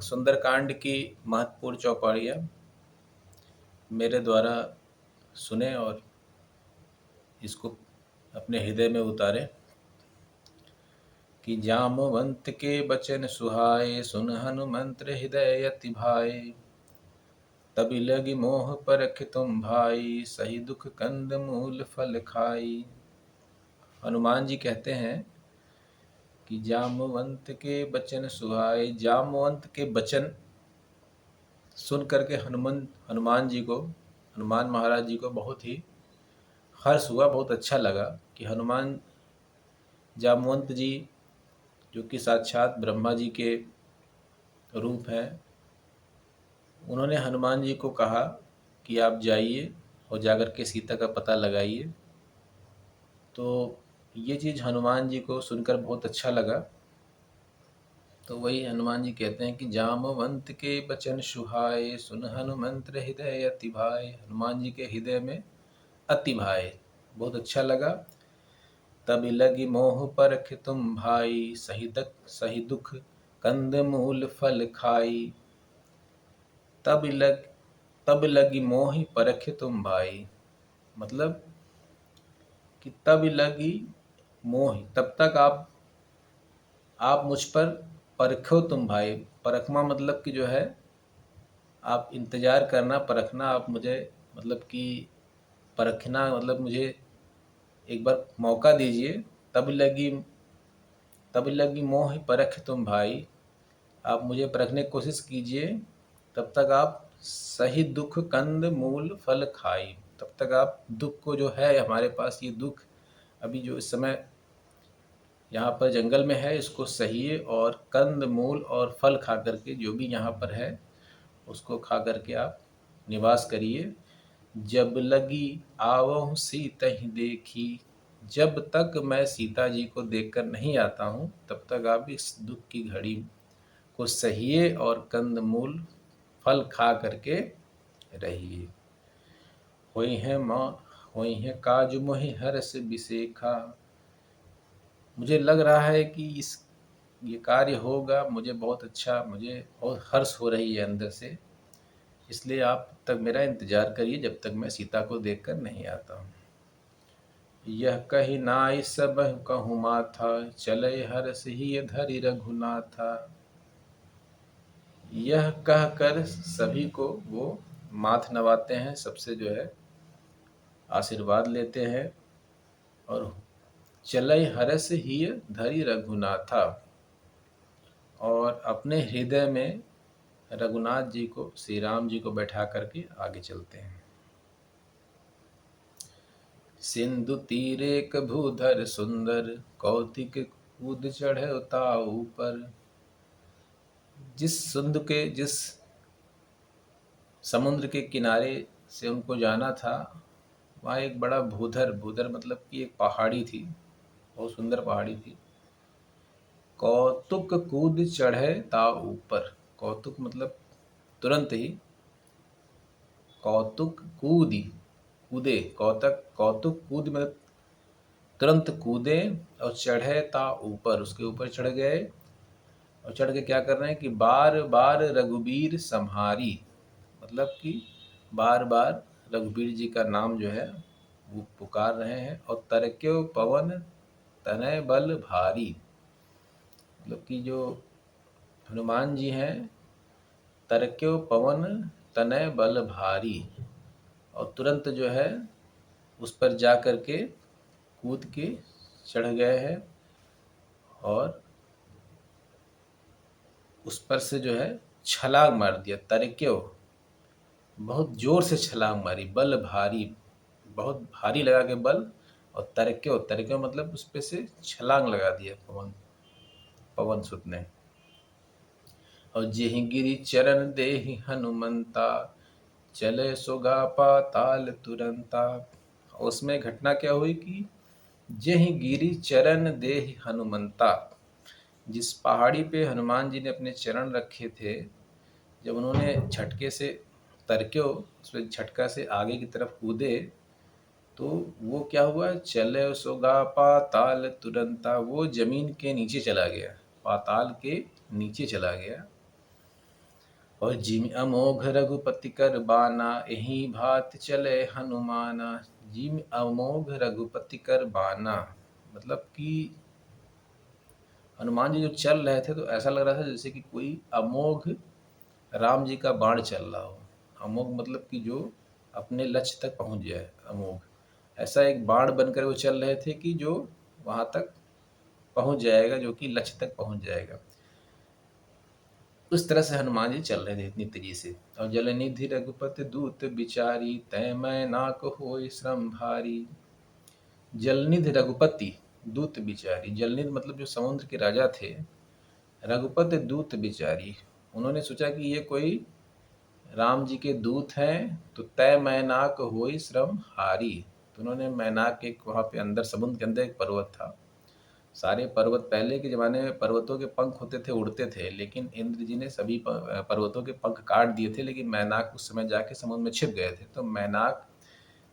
सुंदरकांड की महत्वपूर्ण चौपाइयाँ मेरे द्वारा सुने और इसको अपने हृदय में उतारे कि जामवंत के बचन सुहाए, सुन हनुमंत्र हृदय अति भाए। तबि लगी मोह परख तुम भाई, सही दुख कंद मूल फल खाई। हनुमान जी कहते हैं कि जामवंत के बचन सुहाए। जामवंत के बचन सुन करके हनुमान महाराज जी को बहुत ही हर्ष हुआ, बहुत अच्छा लगा कि हनुमान जामवंत जी जो कि साक्षात ब्रह्मा जी के रूप हैं, उन्होंने हनुमान जी को कहा कि आप जाइए और जाकर के सीता का पता लगाइए। तो ये चीज़ हनुमान जी को सुनकर बहुत अच्छा लगा। तो वही हनुमान जी कहते हैं कि जामवंत के बचन सुहाए, सुन हनुमंत्र हृदय अति भाए। हनुमान जी के हृदय में अति भाए, बहुत अच्छा लगा। तब लगी मोह परख तुम भाई, सही दुख कंद मूल फल खाई। तब लगी मोह परख तुम भाई, मतलब कि तब लगी मोह, तब तक आप मुझ पर परखो तुम भाई। परखना मतलब कि जो है आप इंतज़ार करना, परखना आप मुझे, मतलब कि परखना मतलब मुझे एक बार मौका दीजिए। तब लगी तब लगी मोह परख तुम भाई, आप मुझे परखने की कोशिश कीजिए। तब तक आप सही दुख कंद मूल फल खाई, तब तक आप दुख को जो है हमारे पास, ये दुख अभी जो इस समय यहाँ पर जंगल में है, इसको सहिए और कंद मूल और फल खा करके जो भी यहाँ पर है उसको खा करके आप निवास करिए। जब लगी आवहु सीता ही देखी, जब तक मैं सीता जी को देखकर नहीं आता हूँ तब तक आप इस दुख की घड़ी को सहिए और कंद मूल फल खा करके रहिए। होई है काज मोहि हरस बिसेखा। मुझे लग रहा है कि ये कार्य होगा, मुझे बहुत अच्छा, मुझे बहुत हर्ष हो रही है अंदर से, इसलिए आप तक मेरा इंतज़ार करिए जब तक मैं सीता को देखकर नहीं आता हूँ। यह कही नाई सब कहूँ माथा, चले हर्ष ही धरि रघुनाथा। यह कहकर सभी को वो माथ नवाते हैं, सबसे जो है आशीर्वाद लेते हैं। और चले हर्ष ही धरि रघुनाथा, और अपने हृदय में रघुनाथ जी को, श्री राम जी को बैठा करके आगे चलते हैं। सिंधु तीरे भूधर सुंदर, कौतिक कूद चढ़े ताऊ पर। जिस समुद्र के किनारे से उनको जाना था, वहाँ एक बड़ा भूधर, भूधर मतलब कि एक पहाड़ी थी, बहुत सुंदर पहाड़ी थी। कौतुक कूद चढ़े ता ऊपर, कौतुक मतलब तुरंत ही, कौतुक कूदे, कौतुक कूद मतलब तुरंत कूदे, और चढ़े ता ऊपर, उसके ऊपर चढ़ गए। और चढ़ के क्या कर रहे हैं कि बार बार रघुबीर सम्हारी, मतलब कि बार बार रघुबीर जी का नाम जो है वो पुकार रहे हैं। और तरक्यो पवन तनय बल भारी, मतलब कि जो हनुमान जी हैं, तरक्यो पवन तनय बल भारी, और तुरंत जो है उस पर जा कर के कूद के चढ़ गए हैं और उस पर से जो है छलांग मार दिया। तरक्यो, बहुत जोर से छलांग मारी। बल भारी, बहुत भारी लगा के बल। और तरक्यो मतलब उस पे से छलांग लगा दिया पवन सुत ने। और जेहि गिरि चरण देहि हनुमंता, चले सुगा पाताल तुरंता। उसमें घटना क्या हुई कि जेहि गिरि चरण देहि हनुमंता, जिस पहाड़ी पे हनुमान जी ने अपने चरण रखे थे, जब उन्होंने झटके से तरक्यो, उसमें झटका से आगे की तरफ कूदे, तो वो क्या हुआ, चले सोगा पाताल तुरंता, वो जमीन के नीचे चला गया, पाताल के नीचे चला गया। और जिमि अमोघ रघुपति कर बाना, यही भात चले हनुमाना। जिमि अमोघ रघुपति कर बाना, मतलब कि हनुमान जी जो चल रहे थे तो ऐसा लग रहा था जैसे कि कोई अमोघ राम जी का बाण चल रहा हो। अमोघ मतलब कि जो अपने लक्ष्य तक पहुंच जाए, अमोघ। ऐसा एक बाण बनकर वो चल रहे थे कि जो वहां तक पहुंच जाएगा, जो कि लक्ष्य तक पहुंच जाएगा। उस तरह से हनुमान जी चल रहे थे इतनी तेजी से। और जलनिधि रघुपति दूत बिचारी, तय मैं नाक होय श्रम भारी। जलनिधि रघुपति दूत बिचारी, जलनिधि मतलब जो समुद्र के राजा थे, रघुपति दूत बिचारी, उन्होंने सोचा कि ये कोई राम जी के दूत हैं, तो तय मैनाक होई श्रम हारी। तो उन्होंने मैनाक, एक वहाँ पे अंदर समुद्र के अंदर एक पर्वत था। सारे पर्वत, पहले के ज़माने में पर्वतों के पंख होते थे, उड़ते थे, लेकिन इंद्र जी ने सभी पर्वतों के पंख काट दिए थे, लेकिन मैनाक उस समय जाके समुद्र में छिप गए थे। तो मैनाक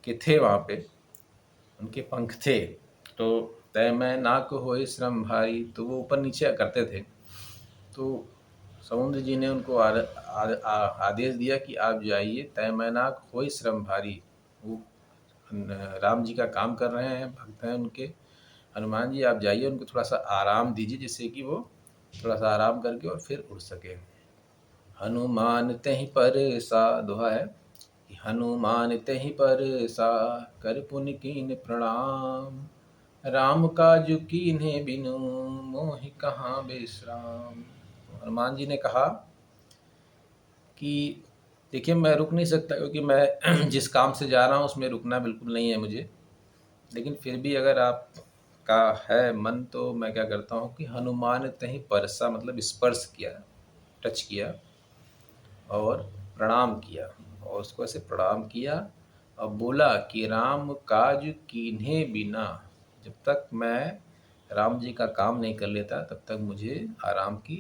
के थे वहाँ पे, उनके पंख थे। तो तय मैनाक होई श्रम भारी, तो वो ऊपर नीचे करते थे। तो समुद्र जी ने उनको आदेश दिया कि आप जाइए, तय मैनाक होई श्रम भारी। वो राम जी का काम कर रहे हैं, भक्त हैं उनके, हनुमान जी, आप जाइए, उनको थोड़ा सा आराम दीजिए, जिससे कि वो थोड़ा सा आराम करके और फिर उड़ सके। हनुमान तहि पर सा, दोहा है कि हनुमान तहि पर सा, कर पुनि कीन प्रणाम। राम काजु कीन्हे बिनु, मोहि कहाँ विश्राम। हनुमान जी ने कहा कि देखिए, मैं रुक नहीं सकता, क्योंकि मैं जिस काम से जा रहा हूँ उसमें रुकना बिल्कुल नहीं है मुझे। लेकिन फिर भी अगर आप का है मन, तो मैं क्या करता हूँ कि हनुमान तहि परसा, मतलब स्पर्श किया, टच किया और प्रणाम किया, और उसको ऐसे प्रणाम किया और बोला कि राम काज कीन्हे बिना, जब तक मैं राम जी का काम नहीं कर लेता तब तक मुझे आराम की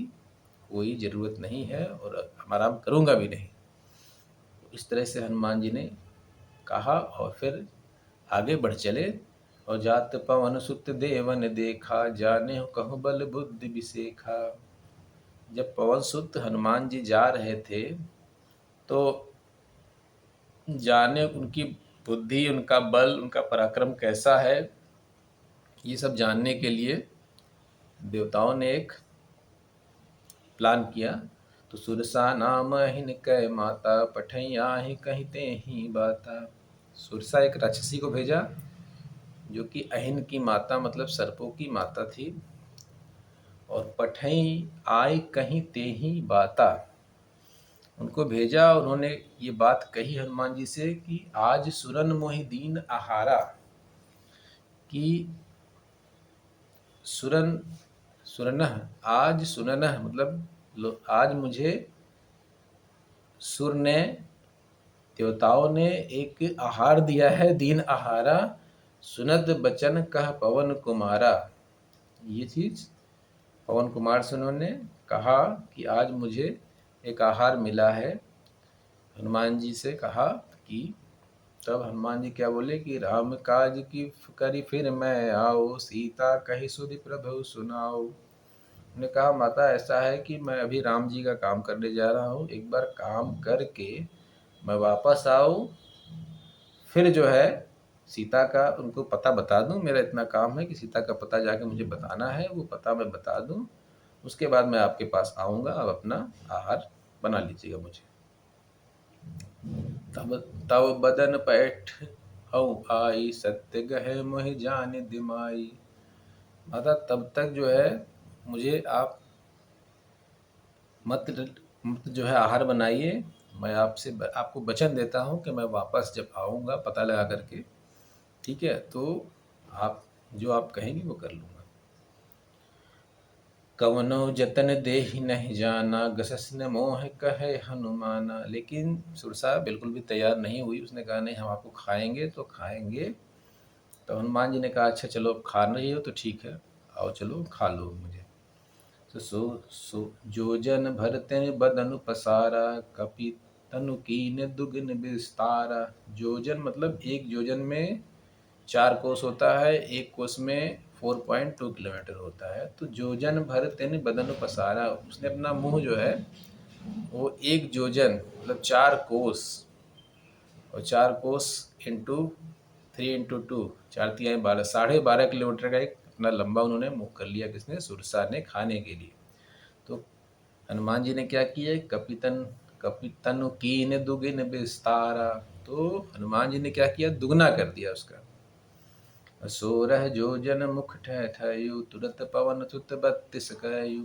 कोई ज़रूरत नहीं है, और आराम करूँगा भी नहीं। इस तरह से हनुमान जी ने कहा और फिर आगे बढ़ चले। और जात पवन सुत देवन देखा, जाने कहूँ बल बुद्धि विसेखा। जब पवन सुत हनुमान जी जा रहे थे तो जाने उनकी बुद्धि, उनका बल, उनका पराक्रम कैसा है, ये सब जानने के लिए देवताओं ने एक प्लान किया। तो सुरसा नाम हिन कै माता, पठैया ही कहते ही बाता। सुरसा एक राक्षसी को भेजा, जो कि अहिन की माता, मतलब सर्पों की माता थी। और पठई आय कहीं ते ही बाता, उनको भेजा। उन्होंने ये बात कही हनुमान जी से कि आज सुरन मोहि दीन आहारा, कि सुरन, सुरनह, आज सुननह, मतलब आज मुझे सुर ने, देवताओं ने एक आहार दिया है, दीन आहारा, सुनत बचन कह पवन कुमारा। ये चीज़ पवन कुमार से उन्होंने कहा कि आज मुझे एक आहार मिला है। हनुमान जी से कहा कि, तब हनुमान जी क्या बोले कि राम काज की करी फिर मैं आओ, सीता कही सुधि प्रभु सुनाओ। उन्होंने कहा, माता ऐसा है कि मैं अभी राम जी का काम करने जा रहा हूँ, एक बार काम करके मैं वापस आऊँ, फिर जो है सीता का उनको पता बता दूँ। मेरा इतना काम है कि सीता का पता जाके मुझे बताना है, वो पता मैं बता दूँ, उसके बाद मैं आपके पास आऊँगा, आप अपना आहार बना लीजिएगा मुझे। तब तब बदन पैठ हऊ आई, सत्य गहे मोहि जान दिमाई। माता तब तक जो है मुझे आप मत जो है आहार बनाइए। मैं आपसे आपको वचन देता हूँ कि मैं वापस जब आऊँगा पता लगा करके, ठीक है, तो आप जो आप कहेंगी वो कर लूँगा। कवनो जतन देहि नहीं जाना, गसस न मोह कहे हनुमाना। लेकिन सुरसा बिल्कुल भी तैयार नहीं हुई, उसने कहा नहीं, हम आपको खाएंगे तो खाएंगे। तो हनुमान जी ने कहा अच्छा चलो, खा रही हो तो ठीक है, आओ चलो खा लो मुझे। तो सो जोजन भरते बदनु पसारा, कपि तनु कीन दुगन विस्तारा। जोजन मतलब एक जोजन में 4 कोस होता है, एक कोस में 4.2 किलोमीटर होता है। तो जोजन भर तेन बदन पसारा, उसने अपना मुंह जो है वो 1 योजन मतलब 4 कोस, और 4 कोस इंटू 3 इंटू 2, 4×3=12, 12.5 किलोमीटर का एक अपना लंबा उन्होंने मूव कर लिया, किसने, सुरसा ने, खाने के लिए। तो हनुमान जी ने क्या किया, कपितन कपितनु कीन दुगिन विस्तारा, तो हनुमान जी ने क्या किया, दुगना कर दिया उसका। 16 योजन मुख ठहठयु, तुरत पवन सुत 32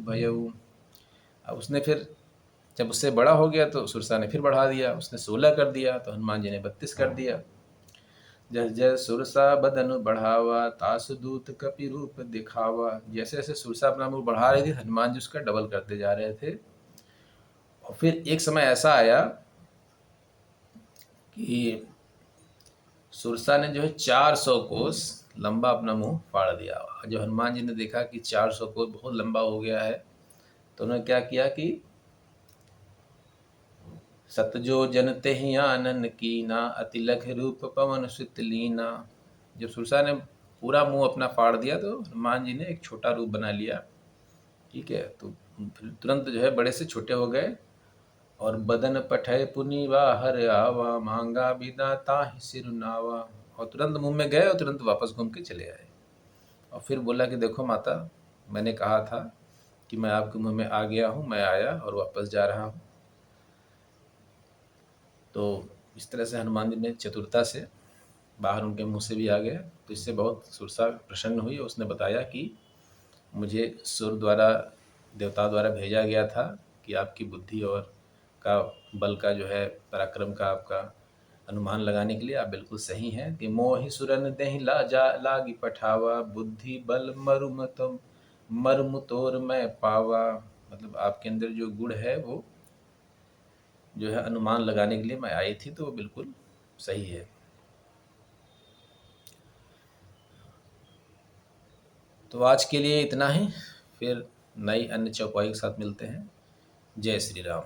भयउ। अब उसने फिर जब उससे बड़ा हो गया तो सुरसा ने फिर बढ़ा दिया, उसने 16 कर दिया तो हनुमान जी ने 32 कर दिया। जस जस सुरसा बदन बढ़ावा, तासु दूत कपि रूप दिखावा। जैसे जैसे सुरसा अपना मुंह बढ़ा रही थी, हनुमान जी उसका डबल करते जा रहे थे। और फिर एक समय ऐसा आया कि सुरसा ने जो है 400 कोस लंबा अपना मुंह फाड़ दिया। जब हनुमान जी ने देखा कि 400 कोस बहुत लंबा हो गया है, तो उन्होंने क्या किया कि सतजो जनते ही आनन कीना, अति लख रूप पवन सुत लीना। जब सुरसा ने पूरा मुंह अपना फाड़ दिया तो हनुमान जी ने एक छोटा रूप बना लिया, ठीक है। तो फिर तुरंत जो है बड़े से छोटे हो गए। और बदन पठय पुनि हर आवा, मांगा बिना ताहि सिरुनावा। और तुरंत मुंह में गए और तुरंत वापस घूम के चले आए। और फिर बोला कि देखो माता, मैंने कहा था कि मैं आपके मुंह में आ गया हूँ, मैं आया और वापस जा रहा हूँ। तो इस तरह से हनुमान जी ने चतुरता से बाहर उनके मुंह से भी आ गया। तो इससे बहुत सुरसा प्रसन्न हुई और उसने बताया कि मुझे सुर द्वारा, देवता द्वारा भेजा गया था कि आपकी बुद्धि और का बल का जो है, पराक्रम का आपका अनुमान लगाने के लिए आप बिल्कुल सही हैं। कि मोहि सुरन देहि लागी पठावा, बुद्धि बल मर्म तोर मैं पावा। मतलब आपके अंदर जो गुण है वो जो है अनुमान लगाने के लिए मैं आई थी, तो वो बिल्कुल सही है। तो आज के लिए इतना ही, फिर नई अन्य चौपाई के साथ मिलते हैं। जय श्री राम।